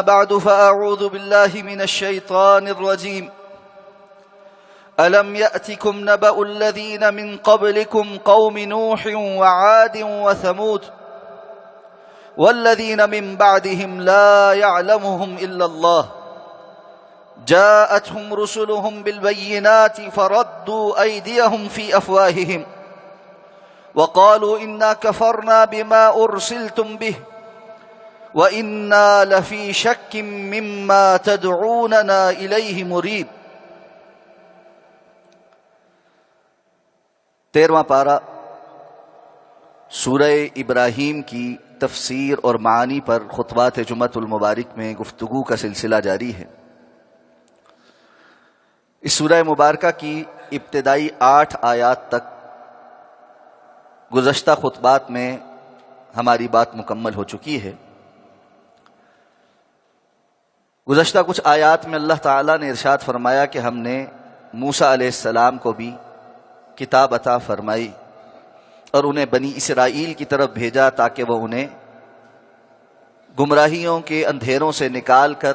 بعد فأعوذ بالله من الشيطان الرجيم ألم يأتكم نبأ الذين من قبلكم قوم نوح وعاد وثمود والذين من بعدهم لا يعلمهم إلا الله جاءتهم رسلهم بالبينات فردوا أيديهم في أفواههم وقالوا إنا كفرنا بما أرسلتم به وَإِنَّا لَفِي شَكٍّ مِّمَّا تَدْعُونَنَا إِلَيْهِ مُرِيبٍ 13واں پارہ سورہ ابراہیم کی تفسیر اور معانی پر خطبات جمعۃ المبارک میں گفتگو کا سلسلہ جاری ہے۔ اس سورہ مبارکہ کی ابتدائی 8 آیات تک گزشتہ خطبات میں ہماری بات مکمل ہو چکی ہے۔ گزشتہ کچھ آیات میں اللہ تعالیٰ نے ارشاد فرمایا کہ ہم نے موسیٰ علیہ السلام کو بھی کتاب عطا فرمائی اور انہیں بنی اسرائیل کی طرف بھیجا تاکہ وہ انہیں گمراہیوں کے اندھیروں سے نکال کر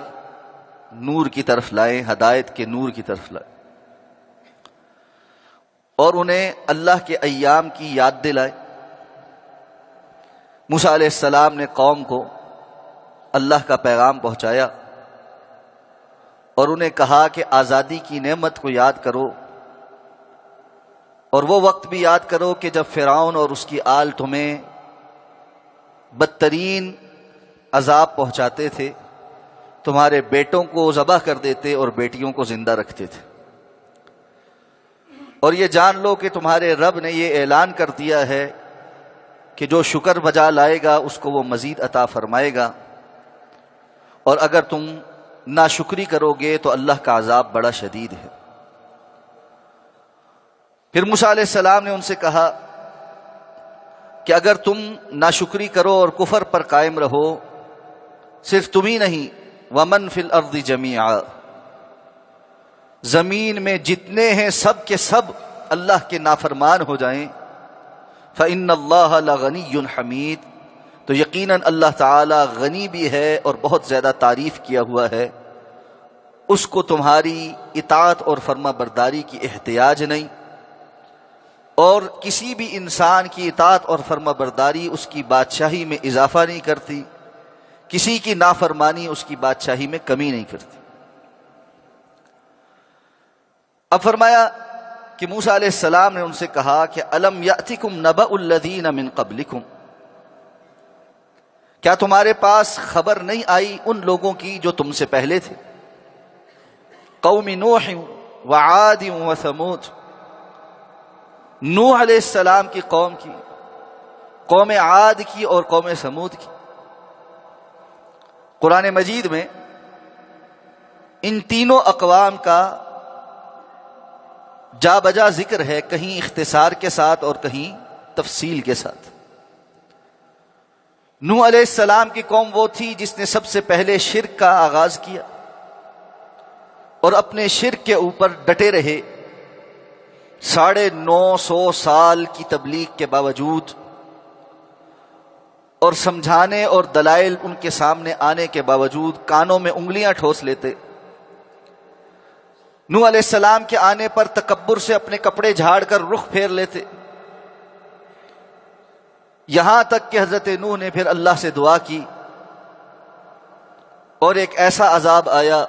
نور کی طرف لائیں، ہدایت کے نور کی طرف لائیں، اور انہیں اللہ کے ایام کی یاد دلائے۔ موسیٰ علیہ السلام نے قوم کو اللہ کا پیغام پہنچایا اور انہیں کہا کہ آزادی کی نعمت کو یاد کرو، اور وہ وقت بھی یاد کرو کہ جب فرعون اور اس کی آل تمہیں بدترین عذاب پہنچاتے تھے، تمہارے بیٹوں کو ذبح کر دیتے اور بیٹیوں کو زندہ رکھتے تھے، اور یہ جان لو کہ تمہارے رب نے یہ اعلان کر دیا ہے کہ جو شکر بجا لائے گا اس کو وہ مزید عطا فرمائے گا، اور اگر تم ناشکری کرو گے تو اللہ کا عذاب بڑا شدید ہے۔ پھر موسیٰ علیہ السلام نے ان سے کہا کہ اگر تم ناشکری کرو اور کفر پر قائم رہو، صرف تم ہی نہیں، وَمَن فِي الْأَرْضِ جَمِيعًا، زمین میں جتنے ہیں سب کے سب اللہ کے نافرمان ہو جائیں، فَإِنَّ اللَّهَ لَغَنِيٌّ حَمِيدٌ، تو یقیناً اللہ تعالی غنی بھی ہے اور بہت زیادہ تعریف کیا ہوا ہے، اس کو تمہاری اطاعت اور فرما برداری کی احتیاج نہیں، اور کسی بھی انسان کی اطاعت اور فرما برداری اس کی بادشاہی میں اضافہ نہیں کرتی، کسی کی نافرمانی اس کی بادشاہی میں کمی نہیں کرتی۔ اب فرمایا کہ موسیٰ علیہ السلام نے ان سے کہا کہ الم یأتکم نبأ الذین من قبلکم، کیا تمہارے پاس خبر نہیں آئی ان لوگوں کی جو تم سے پہلے تھے، قوم نوح وعاد وثمود، نوح علیہ السلام کی قوم کی، قوم عاد کی اور قوم سمود کی۔ قرآن مجید میں ان تینوں اقوام کا جا بجا ذکر ہے، کہیں اختصار کے ساتھ اور کہیں تفصیل کے ساتھ۔ نوح علیہ السلام کی قوم وہ تھی جس نے سب سے پہلے شرک کا آغاز کیا اور اپنے شرک کے اوپر ڈٹے رہے، 950 سال کی تبلیغ کے باوجود اور سمجھانے اور دلائل ان کے سامنے آنے کے باوجود کانوں میں انگلیاں ٹھوس لیتے۔ نوح علیہ السلام کے آنے پر تکبر سے اپنے کپڑے جھاڑ کر رخ پھیر لیتے، یہاں تک کہ حضرت نوح نے پھر اللہ سے دعا کی اور ایک ایسا عذاب آیا،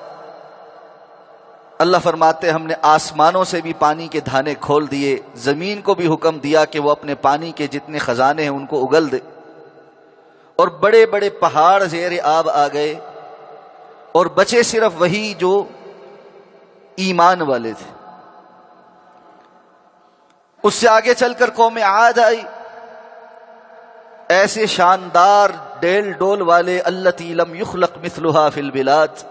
اللہ فرماتے ہم نے آسمانوں سے بھی پانی کے دھانے کھول دیے، زمین کو بھی حکم دیا کہ وہ اپنے پانی کے جتنے خزانے ہیں ان کو اگل دے، اور بڑے بڑے پہاڑ زیر آب آ گئے، اور بچے صرف وہی جو ایمان والے تھے۔ اس سے آگے چل کر قوم عاد آئی، ایسے شاندار ڈیل ڈول والے التی لم یخلق مثلها فی البلاد،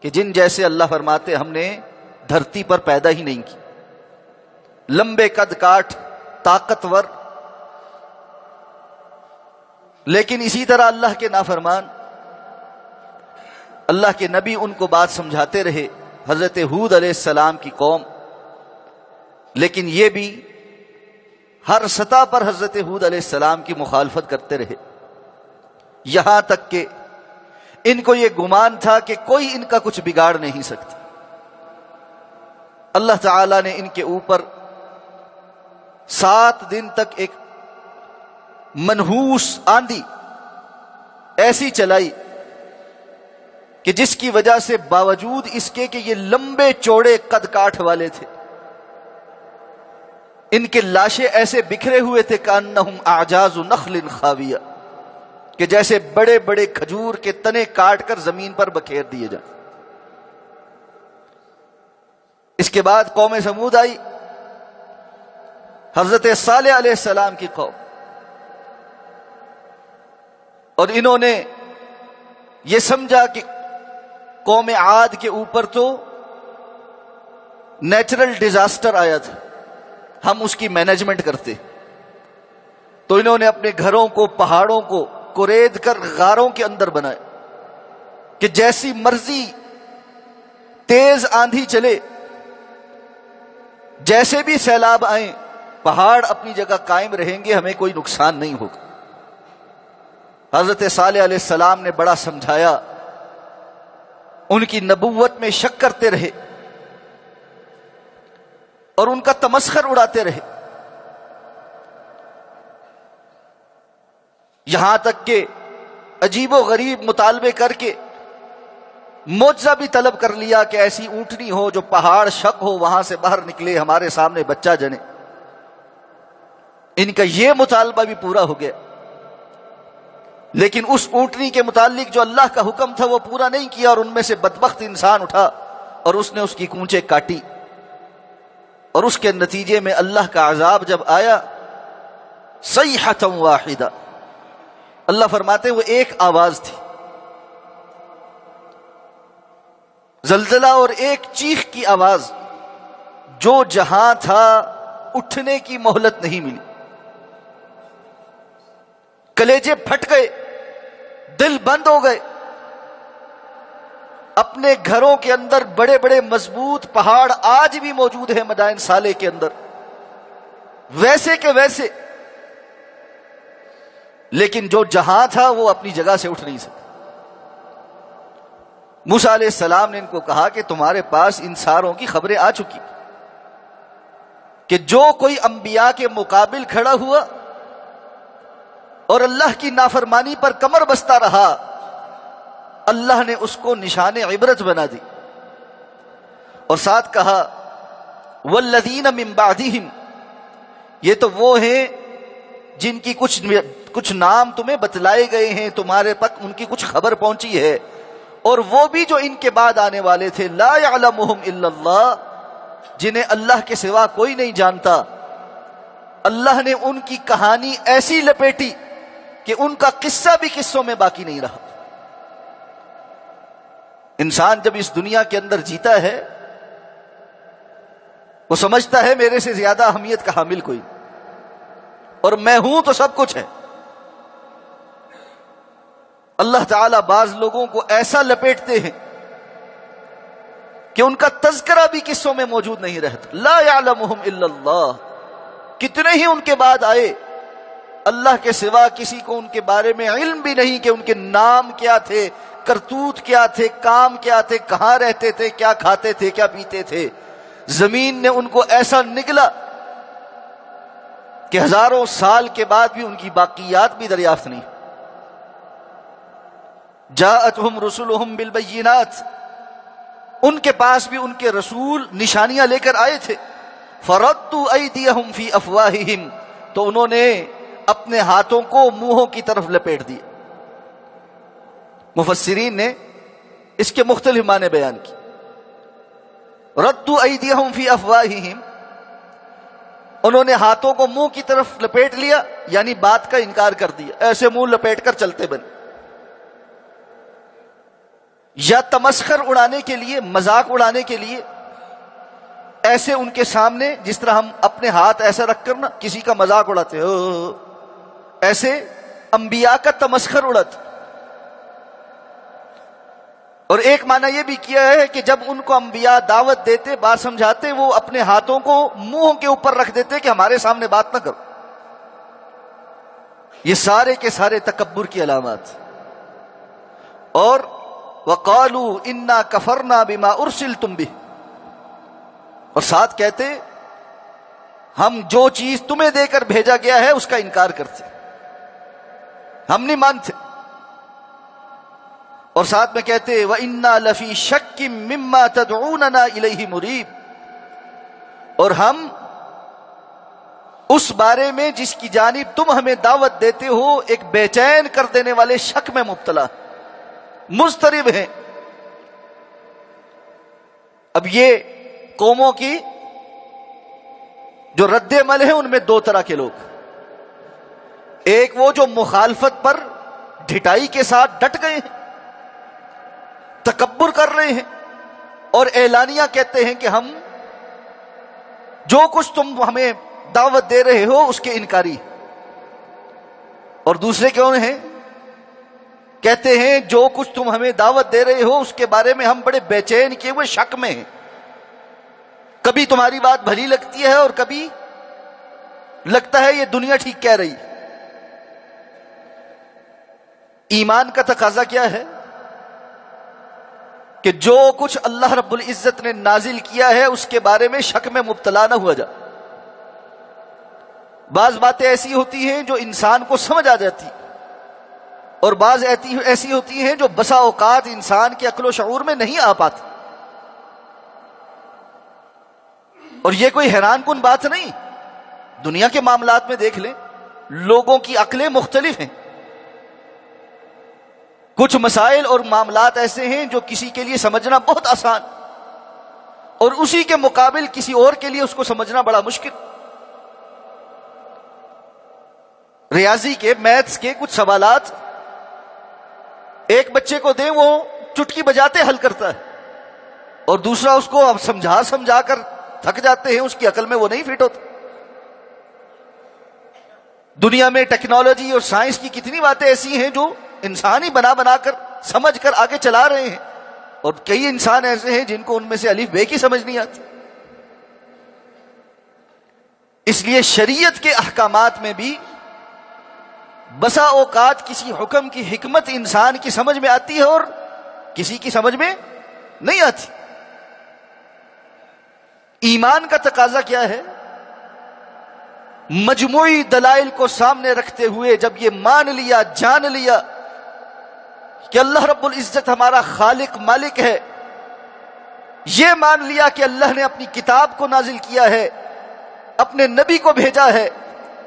کہ جن جیسے اللہ فرماتے ہم نے دھرتی پر پیدا ہی نہیں کی، لمبے قد کاٹ، طاقتور، لیکن اسی طرح اللہ کے نافرمان۔ اللہ کے نبی ان کو بات سمجھاتے رہے، حضرت ہود علیہ السلام کی قوم، لیکن یہ بھی ہر سطح پر حضرت ہود علیہ السلام کی مخالفت کرتے رہے، یہاں تک کہ ان کو یہ گمان تھا کہ کوئی ان کا کچھ بگاڑ نہیں سکتا۔ اللہ تعالی نے ان کے اوپر 7 دن تک ایک منحوس آندھی ایسی چلائی کہ جس کی وجہ سے باوجود اس کے کہ یہ لمبے چوڑے قد کاٹھ والے تھے، ان کے لاشیں ایسے بکھرے ہوئے تھے کأنہم اعجاز نخل خاویہ، کہ جیسے بڑے بڑے کھجور کے تنے کاٹ کر زمین پر بکھیر دیے جائیں۔ اس کے بعد قوم سمود آئی، حضرت صالح علیہ السلام کی قوم، اور انہوں نے یہ سمجھا کہ قوم عاد کے اوپر تو نیچرل ڈیزاسٹر آیا تھا، ہم اس کی مینجمنٹ کرتے، تو انہوں نے اپنے گھروں کو، پہاڑوں کو کورید کر غاروں کے اندر بنائے کہ جیسی مرضی تیز آندھی چلے، جیسے بھی سیلاب آئیں، پہاڑ اپنی جگہ قائم رہیں گے، ہمیں کوئی نقصان نہیں ہوگا۔ حضرت صالح علیہ السلام نے بڑا سمجھایا، ان کی نبوت میں شک کرتے رہے اور ان کا تمسخر اڑاتے رہے، یہاں تک کہ عجیب و غریب مطالبے کر کے معجزہ بھی طلب کر لیا کہ ایسی اونٹنی ہو جو پہاڑ شق ہو، وہاں سے باہر نکلے، ہمارے سامنے بچہ جنے۔ ان کا یہ مطالبہ بھی پورا ہو گیا، لیکن اس اونٹنی کے متعلق جو اللہ کا حکم تھا وہ پورا نہیں کیا، اور ان میں سے بدبخت انسان اٹھا اور اس نے اس کی کونچیں کاٹی، اور اس کے نتیجے میں اللہ کا عذاب جب آیا، صیحۃ واحدہ، اللہ فرماتے ہیں وہ ایک آواز تھی، زلزلہ اور ایک چیخ کی آواز، جو جہاں تھا اٹھنے کی مہلت نہیں ملی، کلیجے پھٹ گئے، دل بند ہو گئے۔ اپنے گھروں کے اندر بڑے بڑے مضبوط پہاڑ آج بھی موجود ہیں مدائن صالح کے اندر، ویسے کہ ویسے، لیکن جو جہاں تھا وہ اپنی جگہ سے اٹھ نہیں سکا۔ موسیٰ علیہ السلام نے ان کو کہا کہ تمہارے پاس ان ساروں کی خبریں آ چکی کہ جو کوئی انبیاء کے مقابل کھڑا ہوا اور اللہ کی نافرمانی پر کمر بستہ رہا، اللہ نے اس کو نشان عبرت بنا دی، اور ساتھ کہا والذین من بعدہم، یہ تو وہ ہیں جن کی کچھ نام تمہیں بتلائے گئے ہیں، تمہارے تک ان کی کچھ خبر پہنچی ہے، اور وہ بھی جو ان کے بعد آنے والے تھے، لا یعلمہم الا اللہ، جنہیں اللہ کے سوا کوئی نہیں جانتا۔ اللہ نے ان کی کہانی ایسی لپیٹی کہ ان کا قصہ بھی قصوں میں باقی نہیں رہا۔ انسان جب اس دنیا کے اندر جیتا ہے وہ سمجھتا ہے میرے سے زیادہ اہمیت کا حامل کوئی، اور میں ہوں تو سب کچھ ہے۔ اللہ تعالیٰ بعض لوگوں کو ایسا لپیٹتے ہیں کہ ان کا تذکرہ بھی قصوں میں موجود نہیں رہتا۔ لا یعلمہم الا اللہ، کتنے ہی ان کے بعد آئے، اللہ کے سوا کسی کو ان کے بارے میں علم بھی نہیں کہ ان کے نام کیا تھے، کرتوت کیا تھے، کام کیا تھے، کہاں رہتے تھے، کیا کھاتے تھے، کیا پیتے تھے۔ زمین نے ان کو ایسا نگلا کہ ہزاروں سال کے بعد بھی ان کی باقیات بھی دریافت نہیں۔ جاءتہم رسلہم بالبینات، ان کے پاس بھی ان کے رسول نشانیاں لے کر آئے تھے۔ فردوا ایدیہم فی افواہہم، تو انہوں نے اپنے ہاتھوں کو منہوں کی طرف لپیٹ دیے۔ مفسرین نے اس کے مختلف معنی بیان کی۔ ردوا ایدیہم فی افواہہم، انہوں نے ہاتھوں کو منہ کی طرف لپیٹ لیا، یعنی بات کا انکار کر دیا، ایسے منہ لپیٹ کر چلتے بنے، یا تمسخر اڑانے کے لیے، مذاق اڑانے کے لیے ایسے ان کے سامنے، جس طرح ہم اپنے ہاتھ ایسا رکھ کر نا کسی کا مذاق اڑاتے ہیں، ایسے انبیاء کا تمسخر اڑاتے۔ اور ایک معنی یہ بھی کیا ہے کہ جب ان کو انبیاء دعوت دیتے، بات سمجھاتے، وہ اپنے ہاتھوں کو منہ کے اوپر رکھ دیتے کہ ہمارے سامنے بات نہ کرو۔ یہ سارے کے سارے تکبر کی علامات۔ اور وقالوا انا کفرنا بما ارسلتم به، اور ساتھ کہتے ہم جو چیز تمہیں دے کر بھیجا گیا ہے اس کا انکار کرتے، ہم نہیں مانتے. اور ساتھ میں کہتے وَإِنَّا لَفِي شَكٍّ مِّمَّا تَدْعُونَنَا إِلَيْهِ مُرِيبٍ، اور ہم اس بارے میں جس کی جانب تم ہمیں دعوت دیتے ہو ایک بے چین کر دینے والے شک میں مبتلا، مضطرب ہیں. اب یہ قوموں کی جو رد عمل ہے ان میں دو طرح کے لوگ، ایک وہ جو مخالفت پر ڈھٹائی کے ساتھ ڈٹ گئے ہیں، تکبر کر رہے ہیں اور اعلانیہ کہتے ہیں کہ ہم جو کچھ تم ہمیں دعوت دے رہے ہو اس کے انکاری. اور دوسرے کون ہیں؟ کہتے ہیں جو کچھ تم ہمیں دعوت دے رہے ہو اس کے بارے میں ہم بڑے بے چین کیے ہوئے شک میں ہیں، کبھی تمہاری بات بھلی لگتی ہے اور کبھی لگتا ہے یہ دنیا ٹھیک کہہ رہی. ایمان کا تقاضا کیا ہے کہ جو کچھ اللہ رب العزت نے نازل کیا ہے اس کے بارے میں شک میں مبتلا نہ ہوا جا. بعض باتیں ایسی ہوتی ہیں جو انسان کو سمجھ آ جاتی، اور بعض ایسی ہوتی ہیں جو بسا اوقات انسان کے عقل و شعور میں نہیں آ پاتی. اور یہ کوئی حیران کن بات نہیں، دنیا کے معاملات میں دیکھ لیں، لوگوں کی عقلیں مختلف ہیں. کچھ مسائل اور معاملات ایسے ہیں جو کسی کے لیے سمجھنا بہت آسان، اور اسی کے مقابل کسی اور کے لیے اس کو سمجھنا بڑا مشکل. ریاضی کے، میتھس کے کچھ سوالات ایک بچے کو دیں وہ چٹکی بجاتے حل کرتا ہے، اور دوسرا اس کو اب سمجھا کر تھک جاتے ہیں، اس کی عقل میں وہ نہیں فٹ ہوتا. دنیا میں ٹیکنالوجی اور سائنس کی کتنی باتیں ایسی ہیں جو انسان ہی بنا کر سمجھ کر آگے چلا رہے ہیں، اور کئی انسان ایسے ہیں جن کو ان میں سے الف بے کی سمجھ نہیں آتی. اس لیے شریعت کے احکامات میں بھی بسا اوقات کسی حکم کی حکمت انسان کی سمجھ میں آتی ہے اور کسی کی سمجھ میں نہیں آتی. ایمان کا تقاضا کیا ہے؟ مجموعی دلائل کو سامنے رکھتے ہوئے جب یہ مان لیا، جان لیا کہ اللہ رب العزت ہمارا خالق مالک ہے، یہ مان لیا کہ اللہ نے اپنی کتاب کو نازل کیا ہے، اپنے نبی کو بھیجا ہے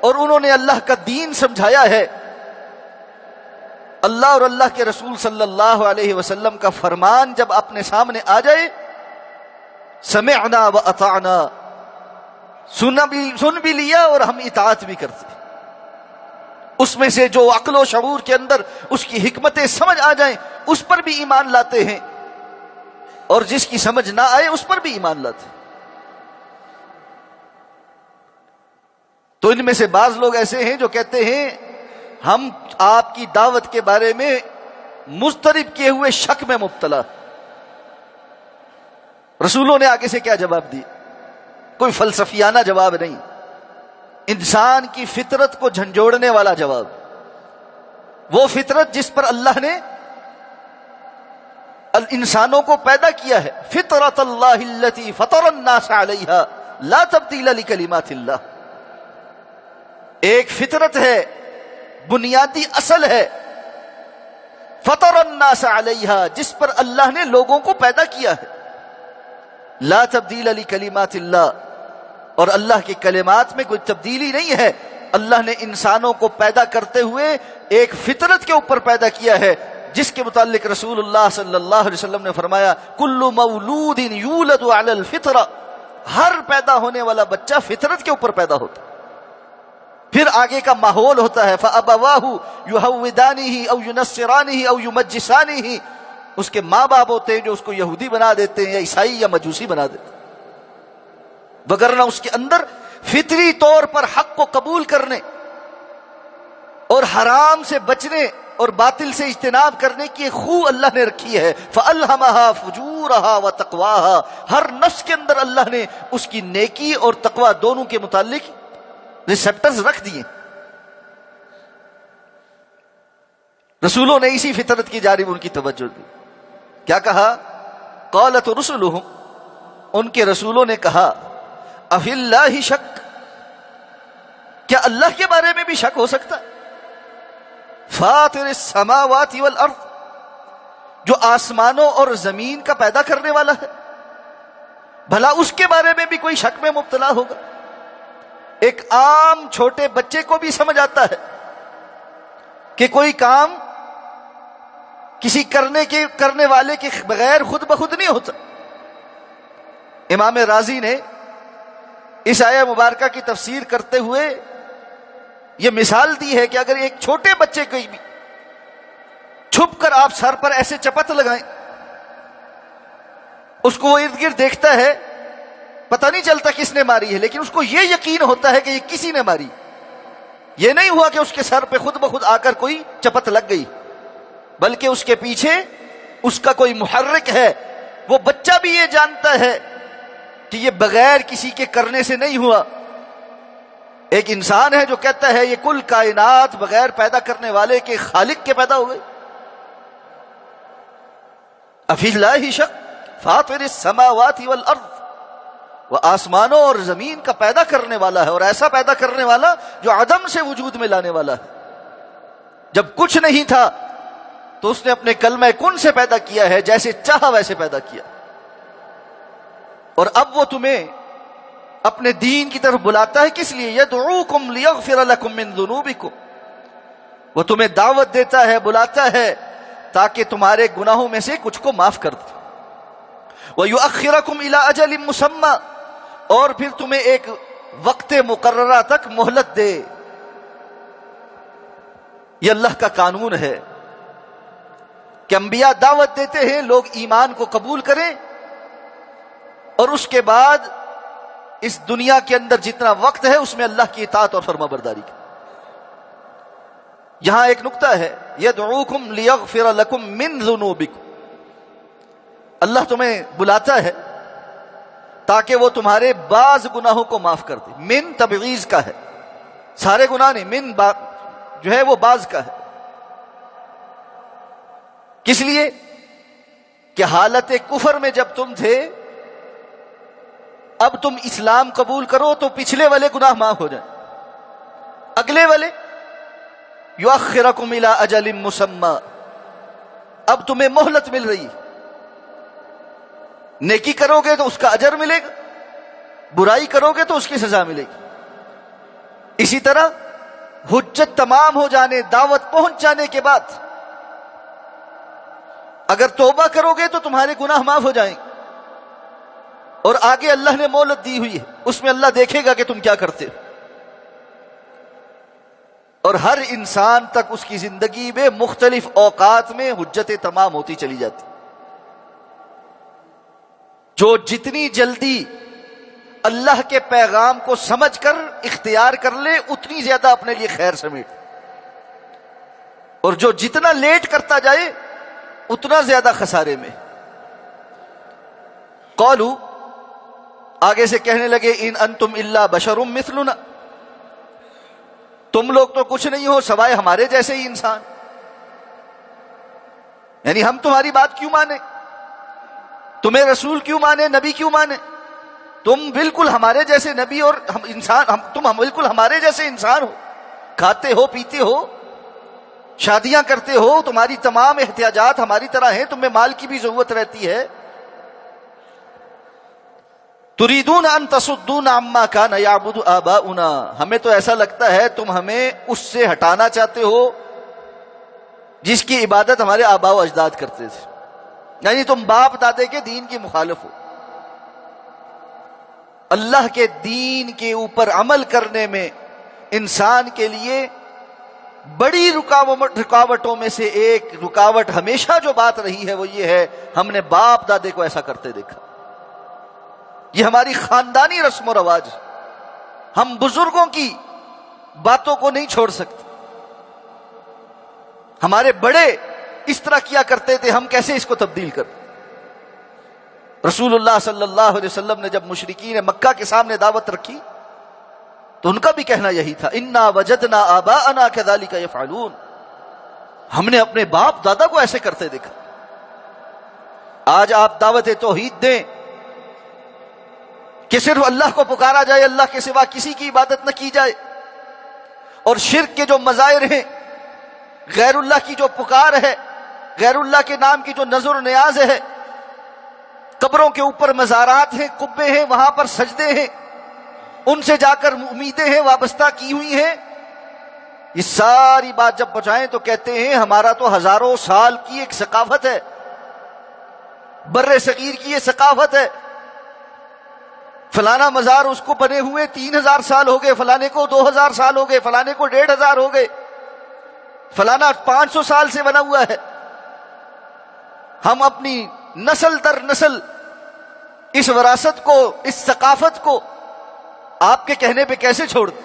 اور انہوں نے اللہ کا دین سمجھایا ہے، اللہ اور اللہ کے رسول صلی اللہ علیہ وسلم کا فرمان جب اپنے سامنے آ جائے، سمعنا و اطعنا، سن بھی لیا اور ہم اطاعت بھی کرتے. اس میں سے جو عقل و شعور کے اندر اس کی حکمتیں سمجھ آ جائیں اس پر بھی ایمان لاتے ہیں، اور جس کی سمجھ نہ آئے اس پر بھی ایمان لاتے ہیں. تو ان میں سے بعض لوگ ایسے ہیں جو کہتے ہیں ہم آپ کی دعوت کے بارے میں مضطرب کیے ہوئے شک میں مبتلا. رسولوں نے آگے سے کیا جواب دی؟ کوئی فلسفیانہ جواب نہیں، انسان کی فطرت کو جھنجھوڑنے والا جواب. وہ فطرت جس پر اللہ نے انسانوں کو پیدا کیا ہے، فطرت اللہ التی فطر الناس علیہا لا تبدیل لکلمات اللہ. ایک فطرت ہے، بنیادی اصل ہے، فطر الناس علیہا، جس پر اللہ نے لوگوں کو پیدا کیا ہے. لا تبدیل لکلمات اللہ، اور اللہ کے کلمات میں کوئی تبدیلی نہیں ہے. اللہ نے انسانوں کو پیدا کرتے ہوئے ایک فطرت کے اوپر پیدا کیا ہے، جس کے متعلق رسول اللہ صلی اللہ علیہ وسلم نے فرمایا کل مولود یولد علی الفطرہ، ہر پیدا ہونے والا بچہ فطرت کے اوپر پیدا ہوتا. پھر آگے کا ماحول ہوتا ہے فَأَبَوَاهُ يُهَوِّدَانِهِ أَوْ يُنَصِّرَانِهِ أَوْ يُمَجِّسَانِهِ، اس کے ماں باپ ہوتے ہیں جو اس کو یہودی بنا دیتے ہیں یا عیسائی یا مجوسی بنا دیتے ہیں، وگرنہ اس کے اندر فطری طور پر حق کو قبول کرنے اور حرام سے بچنے اور باطل سے اجتناب کرنے کی خو اللہ نے رکھی ہے. فَأَلْهَمَهَا فُجُورَهَا وَتَقْوَاهَا، ہر نفس کے اندر اللہ نے اس کی نیکی اور تقوی دونوں کے متعلق ریسیپٹرز رکھ دیے. رسولوں نے اسی فطرت کی جانب ان کی توجہ دی. کیا کہا؟ قالت رسلهم، ان کے رسولوں نے کہا افی اللہ شک، کیا اللہ کے بارے میں بھی شک ہو سکتا؟ فاطر السماوات والارض، جو آسمانوں اور زمین کا پیدا کرنے والا ہے، بھلا اس کے بارے میں بھی کوئی شک میں مبتلا ہوگا؟ ایک عام چھوٹے بچے کو بھی سمجھ آتا ہے کہ کوئی کام کسی کرنے والے کے بغیر خود بخود نہیں ہوتا. امام رازی نے اس آیہ مبارکہ کی تفسیر کرتے ہوئے یہ مثال دی ہے کہ اگر ایک چھوٹے بچے کو بھی چھپ کر آپ سر پر ایسے چپت لگائیں، اس کو وہ ارد گرد دیکھتا ہے، پتہ نہیں چلتا کس نے ماری ہے، لیکن اس کو یہ یقین ہوتا ہے کہ یہ کسی نے ماری. یہ نہیں ہوا کہ اس کے سر پہ خود بخود آ کر کوئی چپت لگ گئی، بلکہ اس کے پیچھے اس کا کوئی محرک ہے. وہ بچہ بھی یہ جانتا ہے کہ یہ بغیر کسی کے کرنے سے نہیں ہوا. ایک انسان ہے جو کہتا ہے یہ کل کائنات بغیر پیدا کرنے والے کے خالق کے پیدا ہو گئی. افی اللہ شک فاطر السماوات والارض، وہ آسمانوں اور زمین کا پیدا کرنے والا ہے، اور ایسا پیدا کرنے والا جو عدم سے وجود میں لانے والا ہے. جب کچھ نہیں تھا تو اس نے اپنے کلمہ کن سے پیدا کیا ہے، جیسے چاہا ویسے پیدا کیا. اور اب وہ تمہیں اپنے دین کی طرف بلاتا ہے، کس لیے؟ یدعوکم لیغفر لکم من ذنوبکم، وہ تمہیں دعوت دیتا ہے، بلاتا ہے تاکہ تمہارے گناہوں میں سے کچھ کو معاف کر دے. وَيُؤَخِّرَكُمْ إِلَىٰ أَجَلٍ مُّسَمًّى، اور پھر تمہیں ایک وقت مقررہ تک مہلت دے. یہ اللہ کا قانون ہے کہ انبیاء دعوت دیتے ہیں لوگ ایمان کو قبول کریں، اور اس کے بعد اس دنیا کے اندر جتنا وقت ہے اس میں اللہ کی اطاعت اور فرما برداری کی. یہاں ایک نقطہ ہے، یدعوکم لیغفر لکم من ذنوبکم، اللہ تمہیں بلاتا ہے تاکہ وہ تمہارے بعض گناہوں کو معاف کر دے. من تبعیض کا ہے، سارے گناہ نہیں، من جو ہے وہ بعض کا ہے. کس لیے؟ کہ حالت کفر میں جب تم تھے، اب تم اسلام قبول کرو تو پچھلے والے گناہ معاف ہو جائیں، اگلے والے یؤخرکم الی اجل مسمی، اب تمہیں مہلت مل رہی. نیکی کرو گے تو اس کا اجر ملے گا، برائی کرو گے تو اس کی سزا ملے گی. اسی طرح حجت تمام ہو جانے، دعوت پہنچ جانے کے بعد اگر توبہ کرو گے تو تمہارے گناہ معاف ہو جائیں، اور آگے اللہ نے مہلت دی ہوئی ہے، اس میں اللہ دیکھے گا کہ تم کیا کرتے ہو. اور ہر انسان تک اس کی زندگی میں مختلف اوقات میں حجتیں تمام ہوتی چلی جاتی. جو جتنی جلدی اللہ کے پیغام کو سمجھ کر اختیار کر لے اتنی زیادہ اپنے لیے خیر سمیٹ، اور جو جتنا لیٹ کرتا جائے اتنا زیادہ خسارے میں. قالوا، آگے سے کہنے لگے، ان انتم الا بشر مثلنا، تم لوگ تو کچھ نہیں ہو سوائے ہمارے جیسے ہی انسان. یعنی ہم تمہاری بات کیوں مانے، تمہیں رسول کیوں مانے، نبی کیوں مانے؟ تم بالکل ہمارے جیسے نبی اور ہم انسان، تم بالکل ہمارے جیسے انسان ہو، کھاتے ہو، پیتے ہو، شادیاں کرتے ہو، تمہاری تمام احتیاجات ہماری طرح ہیں، تمہیں مال کی بھی ضرورت رہتی ہے. تريدون ان تصدون عما كان يعبد آباؤنا، ہمیں تو ایسا لگتا ہے تم ہمیں اس سے ہٹانا چاہتے ہو جس کی عبادت ہمارے آباء و اجداد کرتے تھے. یعنی تم باپ دادے کے دین کی مخالف ہو. اللہ کے دین کے اوپر عمل کرنے میں انسان کے لیے بڑی رکاوٹوں میں سے ایک رکاوٹ ہمیشہ جو بات رہی ہے وہ یہ ہے، ہم نے باپ دادے کو ایسا کرتے دیکھا. یہ ہماری خاندانی رسم و رواج، ہم بزرگوں کی باتوں کو نہیں چھوڑ سکتے. ہمارے بڑے اس طرح کیا کرتے تھے، ہم کیسے اس کو تبدیل کر؟ رسول اللہ صلی اللہ علیہ وسلم نے جب مشرکین مکہ کے سامنے دعوت رکھی تو ان کا بھی کہنا یہی تھا، انا وجدنا آباءنا کذالک یفعلون، ہم نے اپنے باپ دادا کو ایسے کرتے دیکھا. آج آپ دعوت توحید دیں کہ صرف اللہ کو پکارا جائے, اللہ کے سوا کسی کی عبادت نہ کی جائے, اور شرک کے جو مظاہر ہیں, غیر اللہ کی جو پکار ہے, غیر اللہ کے نام کی جو نظر و نیاز ہے, قبروں کے اوپر مزارات ہیں, قبے ہیں, وہاں پر سجدے ہیں, ان سے جا کر امیدیں ہیں وابستہ کی ہوئی ہیں, یہ ساری بات جب پہنچائیں تو کہتے ہیں ہمارا تو ہزاروں سال کی ایک ثقافت ہے, بر صغیر کی یہ ثقافت ہے. فلانا مزار اس کو بنے ہوئے 3000 سال ہو گئے, فلانے کو 2000 سال ہو گئے, فلانے کو 1500 ہو گئے, فلانا 500 سال سے بنا ہوا ہے. ہم اپنی نسل در نسل اس وراثت کو, اس ثقافت کو آپ کے کہنے پہ کیسے چھوڑ دیں؟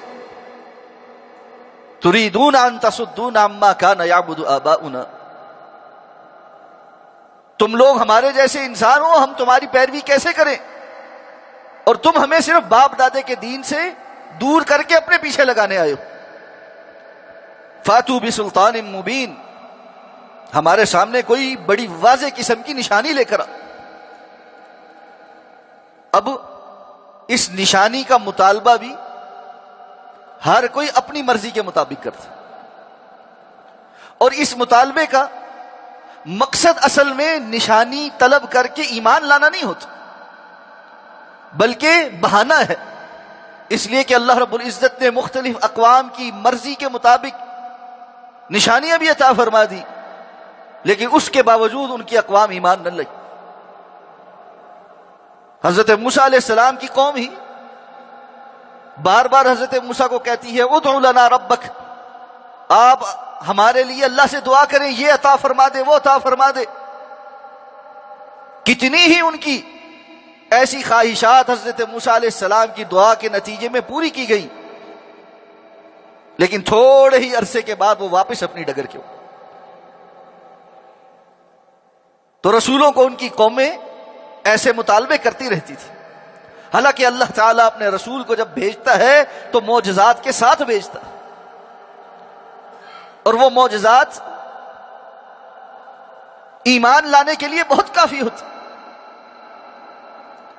تریدون ان تصدونا عما کان یعبد آباؤنا, تم لوگ ہمارے جیسے انسان ہو, ہم تمہاری پیروی کیسے کریں, اور تم ہمیں صرف باپ دادے کے دین سے دور کر کے اپنے پیچھے لگانے آئے ہو. فاتو بسلطان مبین, ہمارے سامنے کوئی بڑی واضح قسم کی نشانی لے کر آ. اب اس نشانی کا مطالبہ بھی ہر کوئی اپنی مرضی کے مطابق کرتا, اور اس مطالبے کا مقصد اصل میں نشانی طلب کر کے ایمان لانا نہیں ہوتا, بلکہ بہانہ ہے. اس لیے کہ اللہ رب العزت نے مختلف اقوام کی مرضی کے مطابق نشانیاں بھی عطا فرما دی, لیکن اس کے باوجود ان کی اقوام ایمان نہ لائی. حضرت موسیٰ علیہ السلام کی قوم ہی بار بار حضرت موسیٰ کو کہتی ہے ادع لنا ربک, آپ ہمارے لیے اللہ سے دعا کریں, یہ عطا فرما دے, وہ عطا فرما دے. کتنی ہی ان کی ایسی خواہشات حضرت موسیٰ علیہ السلام کی دعا کے نتیجے میں پوری کی گئی, لیکن تھوڑے ہی عرصے کے بعد وہ واپس اپنی ڈگر کے اوپر. تو رسولوں کو ان کی قومیں ایسے مطالبے کرتی رہتی تھی. حالانکہ اللہ تعالیٰ اپنے رسول کو جب بھیجتا ہے تو معجزات کے ساتھ بھیجتا ہے, اور وہ معجزات ایمان لانے کے لیے بہت کافی ہوتی.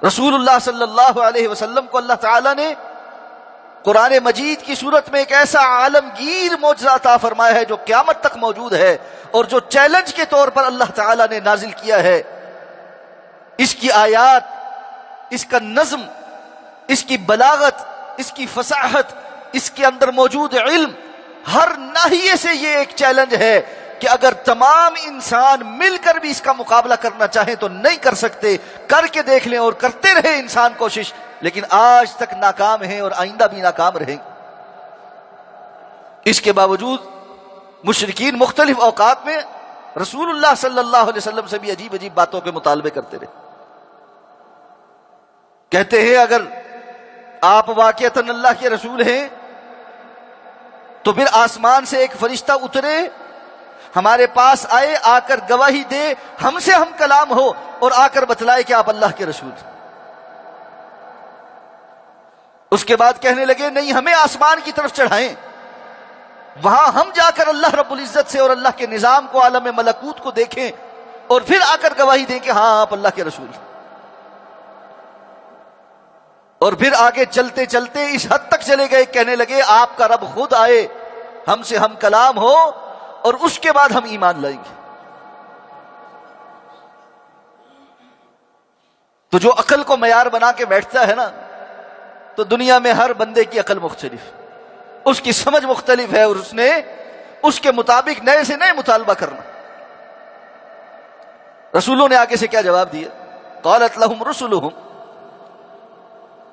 رسول اللہ صلی اللہ علیہ وسلم کو اللہ تعالیٰ نے قرآن مجید کی صورت میں ایک ایسا عالمگیر معجزہ عطا فرمایا ہے جو قیامت تک موجود ہے, اور جو چیلنج کے طور پر اللہ تعالیٰ نے نازل کیا ہے. اس کی آیات, اس کا نظم, اس کی بلاغت, اس کی فصاحت, اس کے اندر موجود علم, ہر ناحیے سے یہ ایک چیلنج ہے کہ اگر تمام انسان مل کر بھی اس کا مقابلہ کرنا چاہیں تو نہیں کر سکتے. کر کے دیکھ لیں, اور کرتے رہے انسان کوشش, لیکن آج تک ناکام ہیں اور آئندہ بھی ناکام رہیں گے. اس کے باوجود مشرکین مختلف اوقات میں رسول اللہ صلی اللہ علیہ وسلم سے بھی عجیب عجیب باتوں کے مطالبے کرتے رہے. کہتے ہیں اگر آپ واقعتاً اللہ کے رسول ہیں تو پھر آسمان سے ایک فرشتہ اترے, ہمارے پاس آئے, آ کر گواہی دے, ہم سے ہم کلام ہو, اور آ کر بتلائے کہ آپ اللہ کے رسول ہیں. اس کے بعد کہنے لگے نہیں, ہمیں آسمان کی طرف چڑھائیں, وہاں ہم جا کر اللہ رب العزت سے اور اللہ کے نظام کو, عالم ملکوت کو دیکھیں, اور پھر آ کر گواہی دیں کہ ہاں آپ اللہ کے رسول ہیں. اور پھر آگے چلتے چلتے اس حد تک چلے گئے, کہنے لگے آپ کا رب خود آئے, ہم سے ہم کلام ہو, اور اس کے بعد ہم ایمان لائیں گے. تو جو عقل کو معیار بنا کے بیٹھتا ہے نا, تو دنیا میں ہر بندے کی عقل مختلف, اس کی سمجھ مختلف ہے, اور اس نے اس کے مطابق نئے سے نئے مطالبہ کرنا. رسولوں نے آگے سے کیا جواب دیا؟ قالت لهم رسلهم,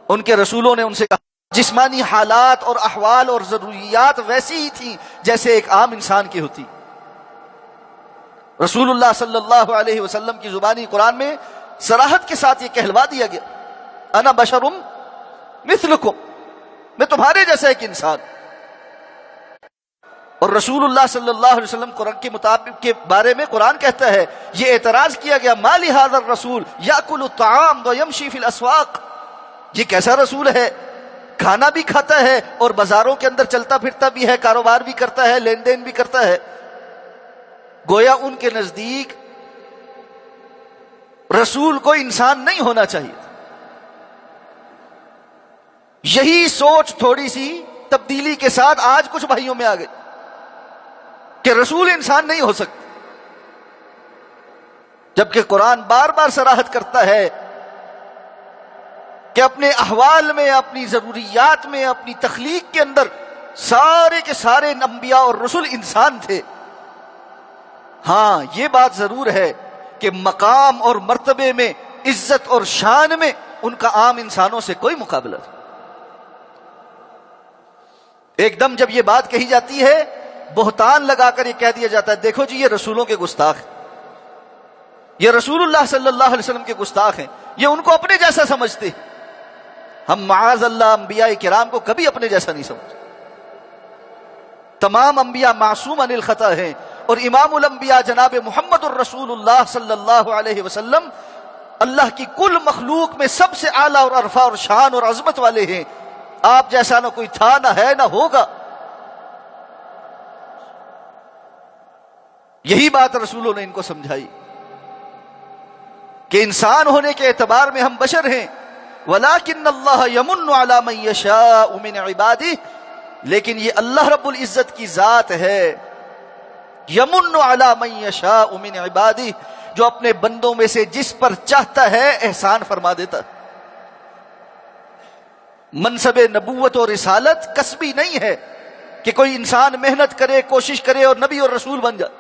ان کے رسولوں نے ان سے کہا, جسمانی حالات اور احوال اور ضروریات ویسی ہی تھیں جیسے ایک عام انسان کی ہوتی. رسول اللہ صلی اللہ علیہ وسلم کی زبانی قرآن میں صراحت کے ساتھ یہ کہلوا دیا گیا, انا بشرم مثلکم, میں تمہارے جیسا ایک انسان. اور رسول اللہ صلی اللہ علیہ وسلم قرآن کے مطابق کے بارے میں قرآن کہتا ہے, یہ اعتراض کیا گیا, ما لہذا الرسول یاکل الطعام ویمشی فی الاسواق, یہ کیسا رسول ہے, کھانا بھی کھاتا ہے اور بازاروں کے اندر چلتا پھرتا بھی ہے, کاروبار بھی کرتا ہے, لین دین بھی کرتا ہے. گویا ان کے نزدیک رسول کو انسان نہیں ہونا چاہیے. یہی سوچ تھوڑی سی تبدیلی کے ساتھ آج کچھ بھائیوں میں آ گئی کہ رسول انسان نہیں ہو سکتا، جبکہ قرآن بار بار صراحت کرتا ہے کہ اپنے احوال میں، اپنی ضروریات میں، اپنی تخلیق کے اندر سارے کے سارے انبیاء اور رسول انسان تھے. ہاں یہ بات ضرور ہے کہ مقام اور مرتبے میں، عزت اور شان میں ان کا عام انسانوں سے کوئی مقابلہ نہیں. ایک دم جب یہ بات کہی جاتی ہے بہتان لگا کر یہ کہہ دیا جاتا ہے دیکھو جی یہ رسولوں کے گستاخ ہیں، یہ رسول اللہ صلی اللہ علیہ وسلم کے گستاخ ہیں، یہ ان کو اپنے جیسا سمجھتے ہیں. ہم معاذ اللہ انبیاء کرام کو کبھی اپنے جیسا نہیں سمجھتے. تمام انبیاء معصوم عن الخطا ہیں، اور امام الانبیاء جناب محمد الرسول اللہ صلی اللہ علیہ وسلم اللہ کی کل مخلوق میں سب سے اعلیٰ اور عرفہ اور شان اور عظمت والے ہیں. آپ جیسا نہ کوئی تھا، نہ ہے، نہ ہوگا. یہی بات رسولوں نے ان کو سمجھائی کہ انسان ہونے کے اعتبار میں ہم بشر ہیں، وَلَكِنَّ اللَّهَ يَمُنُّ عَلَى مَن يَشَاءُ مِنْ عِبَادِهِ، لیکن یہ اللہ رب العزت کی ذات ہے، یمن علی من یشاء من عبادہ، جو اپنے بندوں میں سے جس پر چاہتا ہے احسان فرما دیتا. منصب نبوت اور رسالت کسبی نہیں ہے کہ کوئی انسان محنت کرے، کوشش کرے اور نبی اور رسول بن جائے،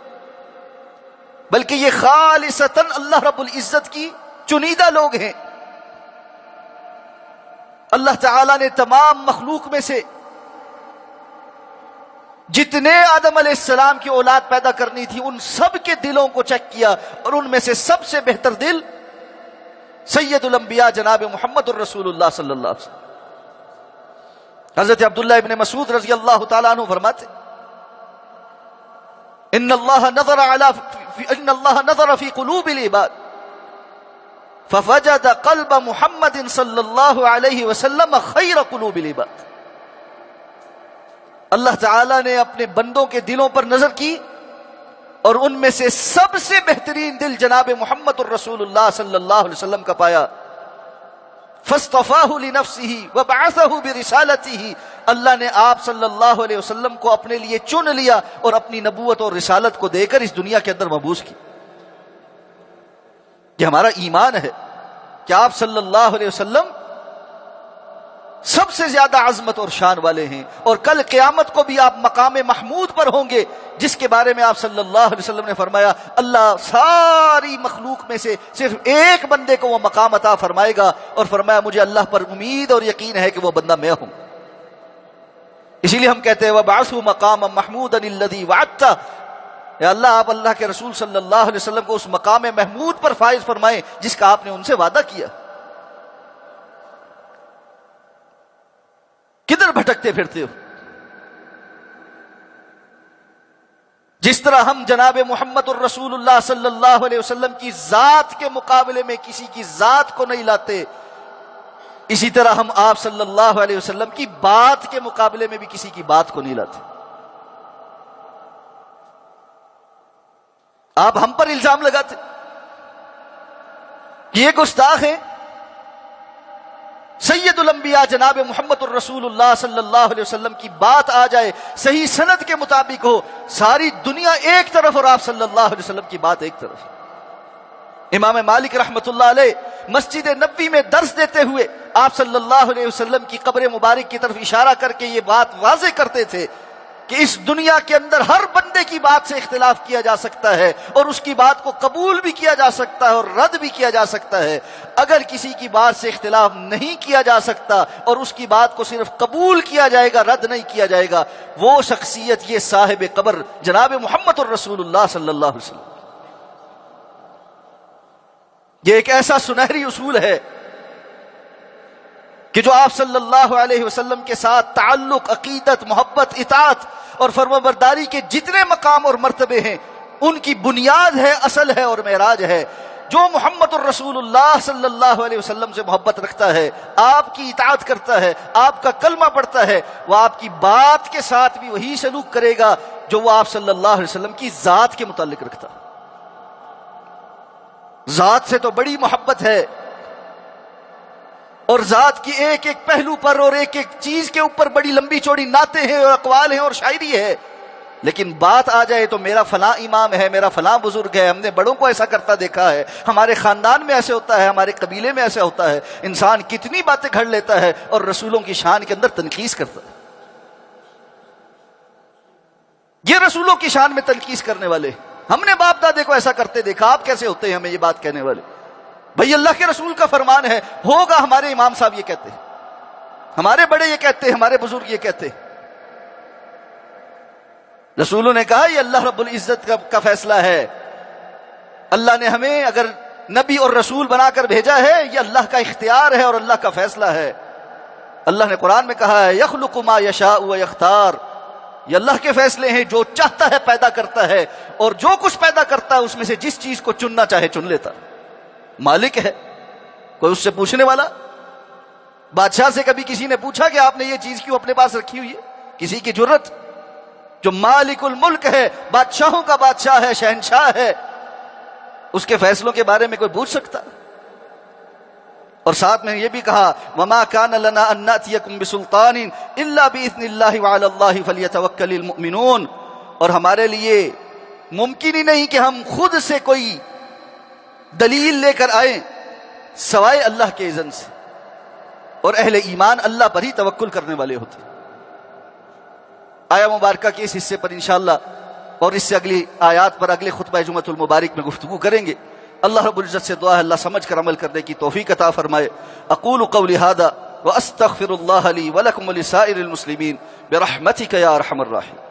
بلکہ یہ خالصتاً اللہ رب العزت کی چنیدہ لوگ ہیں. اللہ تعالی نے تمام مخلوق میں سے جتنے آدم علیہ السلام کی اولاد پیدا کرنی تھی ان سب کے دلوں کو چیک کیا، اور ان میں سے سب سے بہتر دل سید الانبیاء جناب محمد الرسول اللہ صلی اللہ علیہ وسلم. حضرت عبداللہ ابن مسعود رضی اللہ تعالیٰ عنہ فرماتے ان اللہ نظر فی قلوب العباد فوجد قلب محمد صلی اللہ علیہ وسلم خیر قلوب العباد. اللہ تعالیٰ نے اپنے بندوں کے دلوں پر نظر کی اور ان میں سے سب سے بہترین دل جناب محمد الرسول اللہ صلی اللہ علیہ وسلم کا پایا. فاصطفاہ لنفسہ وبعثہ برسالتہ، اللہ نے آپ صلی اللہ علیہ وسلم کو اپنے لیے چن لیا اور اپنی نبوت اور رسالت کو دے کر اس دنیا کے اندر مبعوث کی. یہ ہمارا ایمان ہے کہ آپ صلی اللہ علیہ وسلم سب سے زیادہ عظمت اور شان والے ہیں، اور کل قیامت کو بھی آپ مقام محمود پر ہوں گے، جس کے بارے میں آپ صلی اللہ علیہ وسلم نے فرمایا اللہ ساری مخلوق میں سے صرف ایک بندے کو وہ مقام عطا فرمائے گا، اور فرمایا مجھے اللہ پر امید اور یقین ہے کہ وہ بندہ میں ہوں. اسی لیے ہم کہتے ہیں وَبَعَثُوا مَقَامًا مَحْمُودًا الَّذِي وَعَدتَّ، یا اللہ آپ اللہ کے رسول صلی اللہ علیہ وسلم کو اس مقام محمود پر فائز فرمائیں جس کا آپ نے ان سے وعدہ کیا. کدھر بھٹکتے پھرتے ہو؟ جس طرح ہم جناب محمد الرسول اللہ صلی اللہ علیہ وسلم کی ذات کے مقابلے میں کسی کی ذات کو نہیں لاتے، اسی طرح ہم آپ صلی اللہ علیہ وسلم کی بات کے مقابلے میں بھی کسی کی بات کو نہیں لاتے. آپ ہم پر الزام لگاتے کہ یہ گستاخ ہیں. سید الانبیاء جناب محمد الرسول اللہ صلی اللہ علیہ وسلم کی بات آ جائے، صحیح سند کے مطابق ہو، ساری دنیا ایک طرف اور آپ صلی اللہ علیہ وسلم کی بات ایک طرف. امام مالک رحمۃ اللہ علیہ مسجد نبوی میں درس دیتے ہوئے آپ صلی اللہ علیہ وسلم کی قبر مبارک کی طرف اشارہ کر کے یہ بات واضح کرتے تھے کہ اس دنیا کے اندر ہر بندے کی بات سے اختلاف کیا جا سکتا ہے، اور اس کی بات کو قبول بھی کیا جا سکتا ہے اور رد بھی کیا جا سکتا ہے. اگر کسی کی بات سے اختلاف نہیں کیا جا سکتا اور اس کی بات کو صرف قبول کیا جائے گا، رد نہیں کیا جائے گا، وہ شخصیت یہ صاحب قبر جناب محمد الرسول اللہ صلی اللہ علیہ وسلم. یہ ایک ایسا سنہری اصول ہے کہ جو آپ صلی اللہ علیہ وسلم کے ساتھ تعلق، عقیدت، محبت، اطاعت اور فرمانبرداری کے جتنے مقام اور مرتبے ہیں ان کی بنیاد ہے، اصل ہے اور معراج ہے. جو محمد الرسول اللہ صلی اللہ علیہ وسلم سے محبت رکھتا ہے، آپ کی اطاعت کرتا ہے، آپ کا کلمہ پڑھتا ہے، وہ آپ کی بات کے ساتھ بھی وہی سلوک کرے گا جو وہ آپ صلی اللہ علیہ وسلم کی ذات کے متعلق رکھتا. ذات سے تو بڑی محبت ہے، اور ذات کی ایک ایک پہلو پر اور ایک ایک چیز کے اوپر بڑی لمبی چوڑی نعتیں ہیں اور اقوال ہیں اور شاعری ہے. لیکن بات آ جائے تو میرا فلاں امام ہے، میرا فلاں بزرگ ہے، ہم نے بڑوں کو ایسا کرتا دیکھا ہے، ہمارے خاندان میں ایسے ہوتا ہے، ہمارے قبیلے میں ایسا ہوتا ہے. انسان کتنی باتیں گھڑ لیتا ہے اور رسولوں کی شان کے اندر تنقیص کرتا ہے. یہ رسولوں کی شان میں تنقیص کرنے والے، ہم نے باپ دادے کو ایسا کرتے دیکھا، آپ کیسے ہوتے ہیں ہمیں یہ بات کہنے والے؟ بھئی اللہ کے رسول کا فرمان ہے، ہوگا ہمارے امام صاحب یہ کہتے، ہمارے بڑے یہ کہتے، ہمارے بزرگ یہ کہتے. رسولوں نے کہا یہ اللہ رب العزت کا فیصلہ ہے. اللہ نے ہمیں اگر نبی اور رسول بنا کر بھیجا ہے، یہ اللہ کا اختیار ہے اور اللہ کا فیصلہ ہے. اللہ نے قرآن میں کہا ہے یخلق ما یشاء و یختار، یہ اللہ کے فیصلے ہیں، جو چاہتا ہے پیدا کرتا ہے، اور جو کچھ پیدا کرتا ہے اس میں سے جس چیز کو چننا چاہے چن لیتا. مالک ہے، کوئی اس سے پوچھنے والا؟ بادشاہ سے کبھی کسی نے پوچھا کہ آپ نے یہ چیز کیوں اپنے پاس رکھی ہوئی ہے؟ کسی کی جرت؟ جو مالک الملک ہے، بادشاہوں کا بادشاہ ہے، شہنشاہ ہے، اس کے فیصلوں کے بارے میں کوئی پوچھ سکتا؟ اور ساتھ میں یہ بھی کہا وما كان لنا ان ناتيكم بسلطان الا باذن الله وعلى الله فليتوكل المؤمنون، اور ہمارے لیے ممکن ہی نہیں کہ ہم خود سے کوئی دلیل لے کر آئیں سوائے اللہ کے اذن سے، اور اہل ایمان اللہ پر ہی توکل کرنے والے ہوتے. آیا مبارکہ کے اس حصے پر انشاءاللہ اور اس سے اگلی آیات پر اگلے خطبہ جمعۃ المبارک میں گفتگو کریں گے. اللہ رب العزت سے دعا ہے اللہ سمجھ کر عمل کرنے کی توفیق عطا فرمائے. اقول قولی ھذا واستغفر اللہ لی ولکم ولسائر المسلمین برحمتک یا ارحم الراحمین.